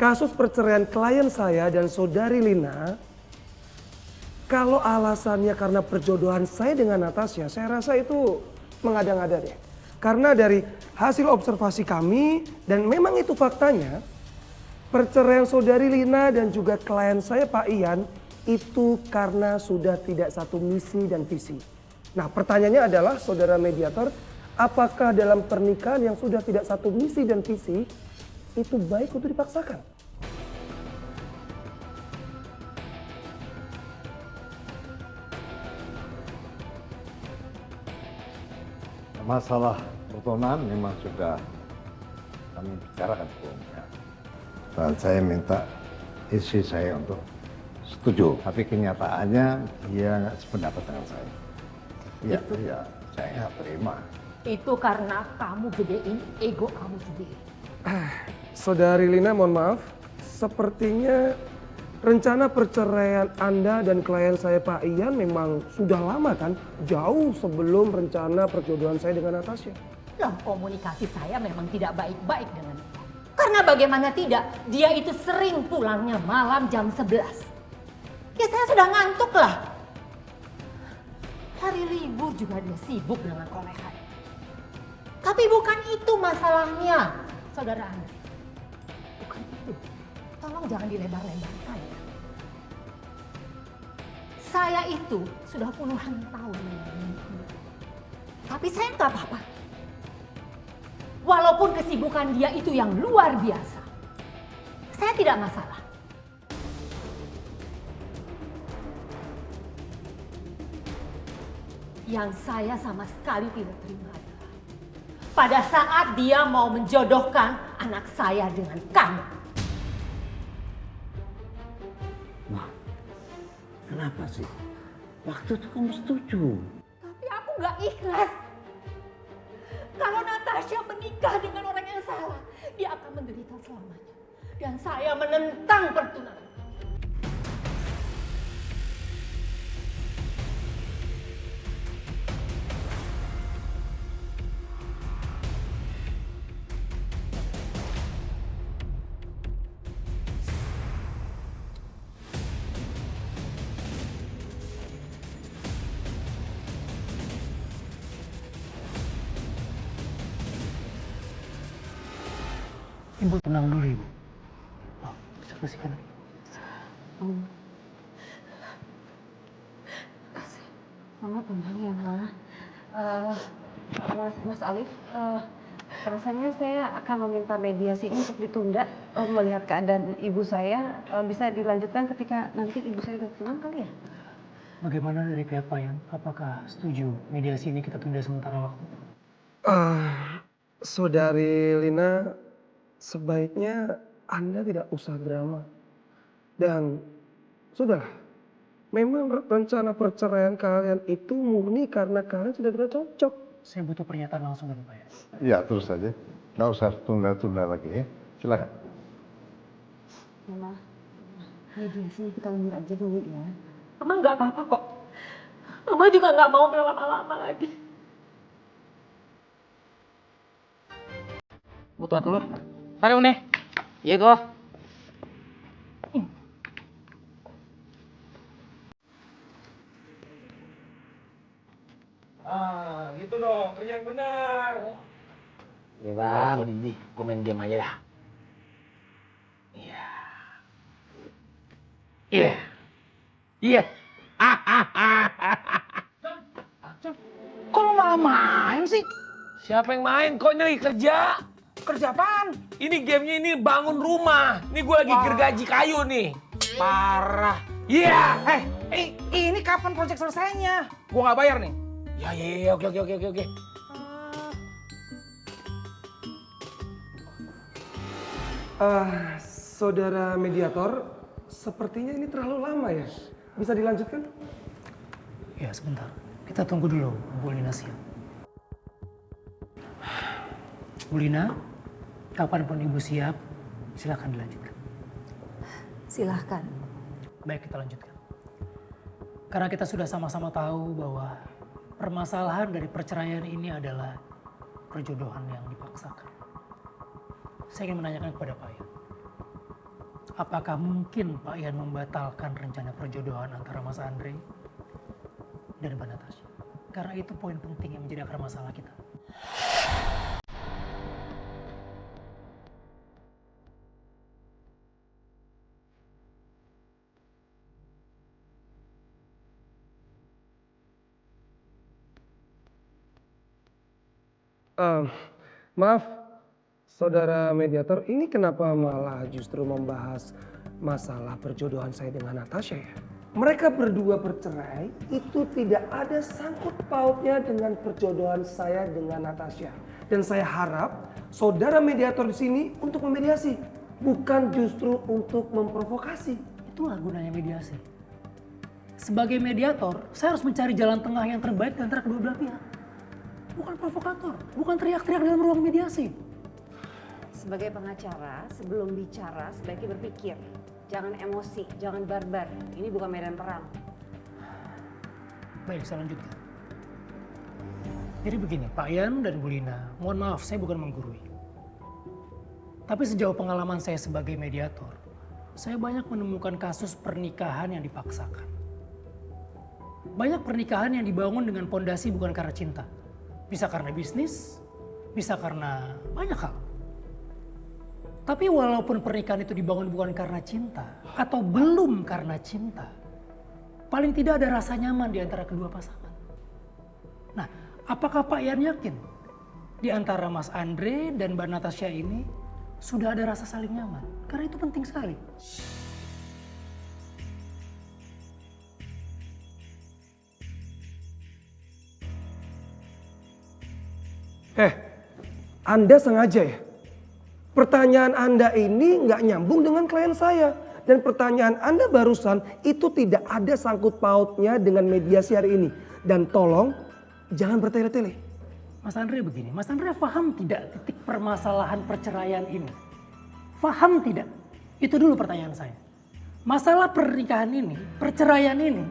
kasus perceraian klien saya dan saudari Lina, kalau alasannya karena perjodohan saya dengan Natasha, saya rasa itu mengada-ngada deh. Karena dari hasil observasi kami, dan memang itu faktanya, perceraian saudari Lina dan juga klien saya Pak Ian itu karena sudah tidak satu misi dan visi. Nah, pertanyaannya adalah saudara mediator, apakah dalam pernikahan yang sudah tidak satu misi dan visi itu baik untuk dipaksakan? Masalah pertunangan memang sudah kami bicarakan sebelumnya. Dan saya minta istri saya untuk setuju. Tapi kenyataannya dia nggak sependapat dengan saya. Iya, saya nggak terima. Itu karena kamu gedein ego kamu sendiri. Saudari Lina, mohon maaf, sepertinya rencana perceraian Anda dan klien saya Pak Ian memang sudah lama kan? Jauh sebelum rencana perjodohan saya dengan Natasha. Lah, komunikasi saya memang tidak baik-baik dengan dia. Karena bagaimana tidak, dia itu sering pulangnya malam jam 11. Ya saya sudah ngantuk lah. Hari libur juga dia sibuk dengan kolehan. Tapi bukan itu masalahnya, saudara Anda. Bukan itu. Tolong jangan dilebar-lebarkan ya. Saya itu sudah puluhan tahun menyayangi dia. Tapi saya nggak apa-apa. Walaupun kesibukan dia itu yang luar biasa. Saya tidak masalah. Yang saya sama sekali tidak terima adalah pada saat dia mau menjodohkan anak saya dengan kamu. Wah, kenapa sih? Waktu itu kamu setuju. Tapi aku nggak ikhlas. Kalau Natasha menikah dengan orang yang salah, dia akan menderita selamanya. Dan saya menentang pertunangan. Ibu tenang dulu, Ibu. Oh, bisa bersihkan. Mama tenang ya, Ma. Mas Alif, rasanya saya akan meminta mediasi ini untuk ditunda. Melihat keadaan ibu saya, bisa dilanjutkan ketika nanti ibu saya sudah tenang kali ya? Bagaimana dari pihak Pak Ian? Apakah setuju mediasi ini kita tunda sementara waktu? Saudari Lina, sebaiknya Anda tidak usah drama. Dan sudahlah, memang rencana perceraian kalian itu murni karena kalian sudah tidak cocok. Saya butuh pernyataan langsung dari Pak Ian. Ya, terus saja. Nggak usah tunda-tunda lagi ya. Silakan. Mama, mediasinya kita undur aja dulu ya. Mama nggak apa-apa kok. Mama juga nggak mau berlama-lama lagi. Butuh dulu. Taruh nih. Iya kok. Gitu dong, kerja yang benar. Nih bang, ini gue main game aja dah. Iya. Iya. Iya. Kok lo malah main sih? Siapa yang main? Kok ini lagi kerja? Kerja apaan? Ini gamenya ini bangun rumah. Ini gue lagi gergaji kayu nih. Parah. Iya. Ini kapan proyek selesainya? Gue nggak bayar nih. Ya, oke. Saudara mediator, sepertinya ini terlalu lama ya. Bisa dilanjutkan? Ya, sebentar. Kita tunggu dulu Bu Lina siap. Bu Lina, kapanpun Ibu siap, silakan dilanjutkan. Silahkan. Baik, kita lanjutkan. Karena kita sudah sama-sama tahu bahwa permasalahan dari perceraian ini adalah perjodohan yang dipaksakan. Saya ingin menanyakan kepada Pak Ian. apakah mungkin Pak Ian membatalkan rencana perjodohan antara Mas Andre dan Mbak Natasha? Karena itu poin penting yang menjadi akar masalah kita. Maaf, saudara mediator, ini kenapa malah justru membahas masalah perjodohan saya dengan Natasha ya? Mereka berdua bercerai itu tidak ada sangkut pautnya dengan perjodohan saya dengan Natasha. Dan saya harap saudara mediator di sini untuk memediasi, bukan justru untuk memprovokasi. Itulah gunanya mediasi. Sebagai mediator, saya harus mencari jalan tengah yang terbaik di antara kedua belah pihak. Bukan provokator, bukan teriak-teriak dalam ruang mediasi. Sebagai pengacara, sebelum bicara sebaiknya berpikir. Jangan emosi, jangan barbar. Ini bukan medan perang. Baik, saya lanjutkan. Jadi begini, Pak Ian dan Bu Lina, mohon maaf saya bukan menggurui. Tapi sejauh pengalaman saya sebagai mediator, saya banyak menemukan kasus pernikahan yang dipaksakan. Banyak pernikahan yang dibangun dengan pondasi bukan karena cinta. Bisa karena bisnis, bisa karena banyak hal. Tapi walaupun pernikahan itu dibangun bukan karena cinta atau belum karena cinta, paling tidak ada rasa nyaman di antara kedua pasangan. Nah, apakah Pak Ian yakin di antara Mas Andre dan Mbak Natasha ini sudah ada rasa saling nyaman? Karena itu penting sekali. Anda sengaja ya? Pertanyaan Anda ini nggak nyambung dengan klien saya. Dan pertanyaan Anda barusan itu tidak ada sangkut pautnya dengan mediasi hari ini. Dan tolong jangan bertele-tele. Mas Andre begini, Mas Andre paham tidak titik permasalahan perceraian ini? Paham tidak? Itu dulu pertanyaan saya. Masalah pernikahan ini, perceraian ini,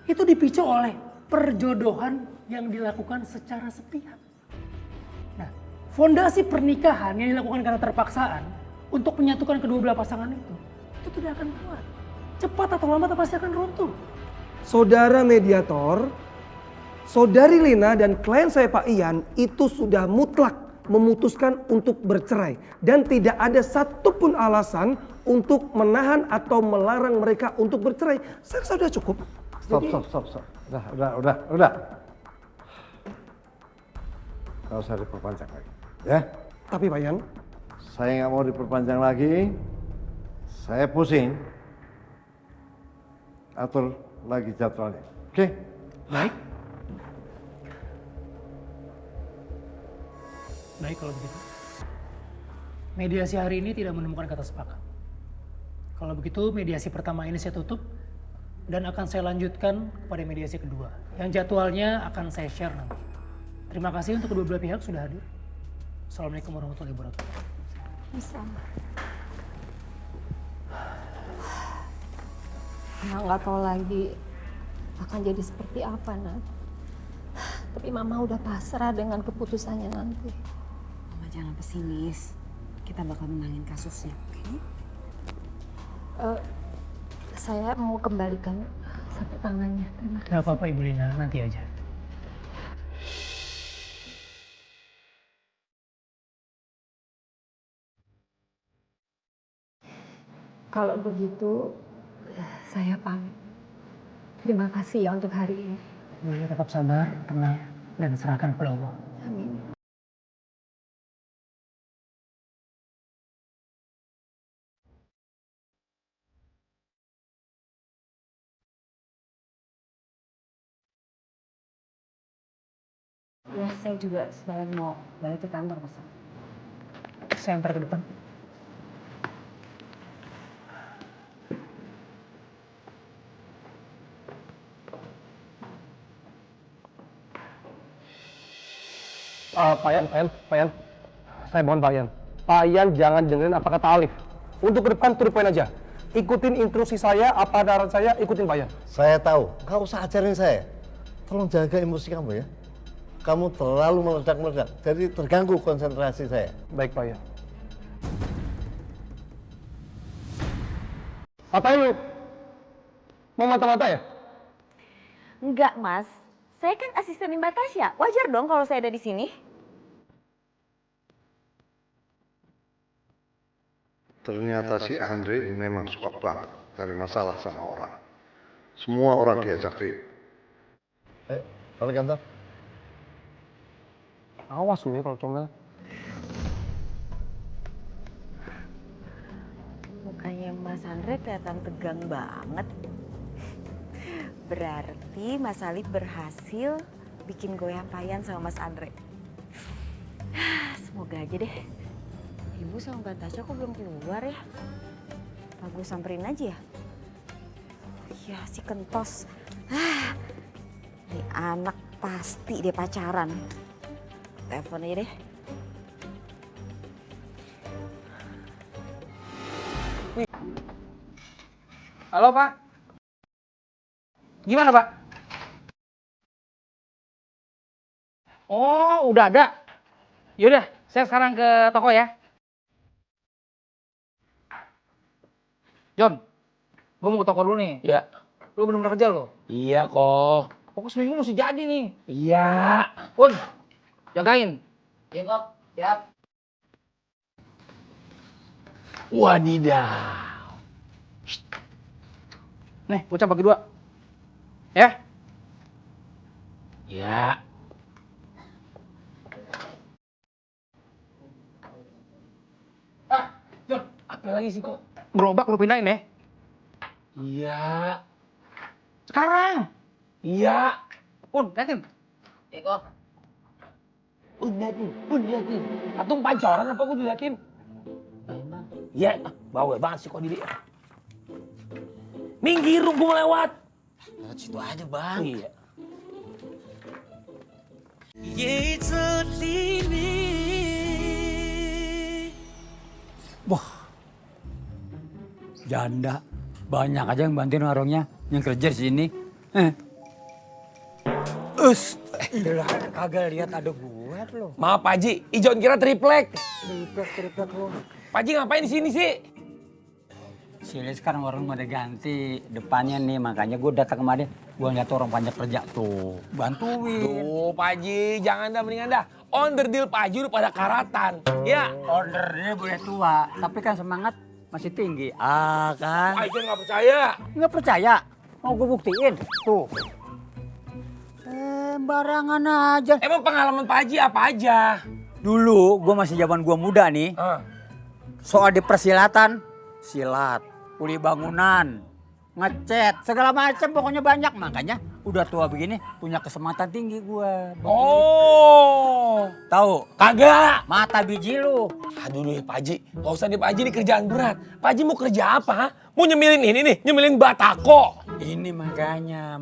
itu dipicu oleh perjodohan yang dilakukan secara sepihak. Nah, fondasi pernikahan yang dilakukan karena terpaksaan untuk menyatukan kedua belah pasangan itu tidak akan kuat. Cepat atau lambat pasti akan runtuh. Saudara mediator, saudari Lina dan klien saya Pak Ian itu sudah mutlak memutuskan untuk bercerai. Dan tidak ada satupun alasan untuk menahan atau melarang mereka untuk bercerai. Saya rasa sudah cukup. Stop. Udah. Gak usah diperpanjang lagi, ya. Tapi Pak Ian, Saya nggak mau diperpanjang lagi. Saya pusing. Atur lagi jadwalnya, oke? Baik. Baik kalau begitu. Mediasi hari ini tidak menemukan kata sepakat. Kalau begitu mediasi pertama ini saya tutup dan akan saya lanjutkan kepada mediasi kedua. Yang jadwalnya akan saya share nanti. Terima kasih untuk kedua belah pihak sudah hadir. Assalamualaikum warahmatullahi wabarakatuh. Mama nggak tahu lagi akan jadi seperti apa, Nat. Tapi Mama udah pasrah dengan keputusannya nanti. Mama jangan pesimis. Kita bakal menangin kasusnya, oke? Saya mau kembalikan sapu tangannya. Terima kasih. Gak apa-apa Ibu Lina, nanti aja. Kalau begitu, saya pamit. Terima kasih ya untuk hari ini. Ibu Lina tetap sabar, tenang, dan serahkan kepada Allah. Amin. Ya, saya juga sebenarnya mau balik ke kantor pesan. Saya antar ke depan. Pak Ian. Saya mohon Pak Ian. Pak Ian jangan dengerin apa kata Alif. Untuk ke depan to the point aja. Ikutin instruksi saya, apa darat saya, ikutin Pak Ian. Saya tahu, nggak usah ajarin saya. Tolong jaga emosi kamu ya. Kamu terlalu meledak-meledak, jadi terganggu konsentrasi saya. Baik Pak Ian. Apain lu? Mau mata-mata ya? Enggak, Mas. Saya kan asisten Mbak Tasya. Wajar dong kalau saya ada di sini. Ternyata si Andre ini memang suka banget cari masalah sama orang. Semua orang diajak ribut. Balik kantor. Awas lu ya kalau comel. Mukanya Mas Andre kelihatan tegang banget. Berarti Mas Alif berhasil bikin goyang payan sama Mas Andre. Semoga aja deh. Ibu sama Mbak Tasya kok belum keluar ya? Apa gue samperin aja ya? Ya si Kentos. Ini anak pasti dia pacaran. Telepon aja deh. Halo Pak. Gimana Pak? Oh udah ada. Yaudah saya sekarang ke toko ya. John, gue mau ke toko dulu nih. Ya. Lu bener-bener kerja lo? Iya kok. Pokoknya seminggu mesti jadi nih. Iya. Pun, jagain. Iya kok. Siap. Wadidaw. Nih, bocah bagi 2. Ya? Ya. John, apa lagi sih kok? Gerobak lu pindahin ya? Iya. Sekarang. Iya. Pun, liatin. Iya kok. Liatin. Atung pancoran apa gue diliatin? Emang? Iya, bawel banget sih kok diri. Minggir, gue mau lewat. Lewat situ aja bang. Iya. Wah, janda. Banyak aja yang bantuin warungnya, yang kerja di sini. Kagak lihat ada gue loh. Maaf Pak Haji, Ijon kira triplek. Triplek lo. Pak Haji ngapain di sini sih? Sini sekarang warung udah ganti depannya nih, makanya gue datang kemarin. Gue ngeliat orang banyak kerja tuh, bantuin. Tuh Pak Haji, jangan dah mendingan dah. Onder deal Pak Haji udah pada karatan. Ya. Ordernya boleh tua, tapi kan semangat masih tinggi. Ah kan? Pak Ijon nggak percaya. Nggak percaya? Mau gue buktiin? Tuh. Barangan aja. Emang pengalaman Pak Haji apa aja? Dulu gue masih zaman gue muda nih. Soal di persilatan, silat, kuli bangunan, ngecat, segala macam pokoknya banyak. Makanya udah tua begini punya kesempatan tinggi gue. Oh. Tahu? Kagak. Mata biji lu. Aduh nih Pak Haji, nggak usah nih Pak Haji, ini kerjaan berat. Pak Haji mau kerja apa? Ha? Mau nyemilin ini nih, nyemilin batako. Ini makanya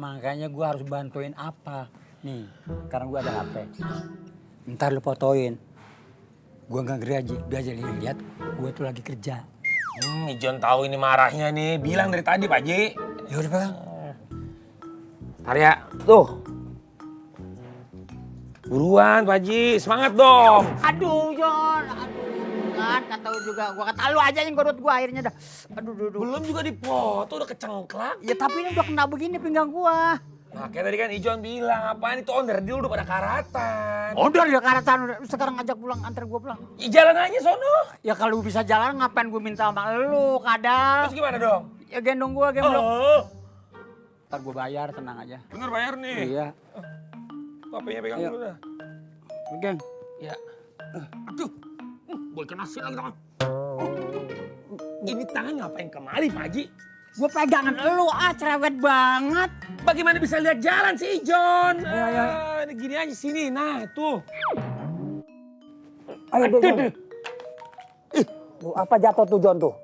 gue harus bantuin apa. Nih, sekarang gue ada HP. Ntar lu fotoin. Gue nggak gergaji, dia aja lihat gue tuh lagi kerja. Ijon tahu ini marahnya nih, bilang dari tadi Pak Haji. Ya udah bang. Ntar ya, tuh. Buruan Pak Haji, semangat dong. Aduh Jon, kan kata lu juga, gua kata lu aja yang godot gua akhirnya dah. Aduh. Belum juga dipoto, udah kecengklak. Ya tapi ini udah kena begini pinggang gua. Nah kayak tadi kan Ijon bilang, apaan itu onder deal udah pada karatan. Udah karatan, sekarang ngajak pulang, antar gua pulang. Jalan aja sono. Ya kalau bisa jalan ngapain gua minta sama lu kadang. Terus gimana dong? Ya gendong gua, gemblok. Ntar gua bayar, tenang aja. Bener bayar nih. Iya. HP-nya pegang dulu dah. Pegang. Ya. Aduh. Boleh kena sih lagi tangan. Ini tangan ngapain kemari Pak Haji? Gua pegangan lu, cerewet banget. Bagaimana bisa lihat jalan si Ijon? Ayo. Ini gini aja sini, nah tuh. Ayo deh. Tuh, apa jatuh tuh Jon tuh?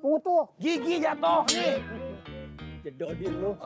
Tunggu tuh. Gigi jatuh nih. Jedotin lu.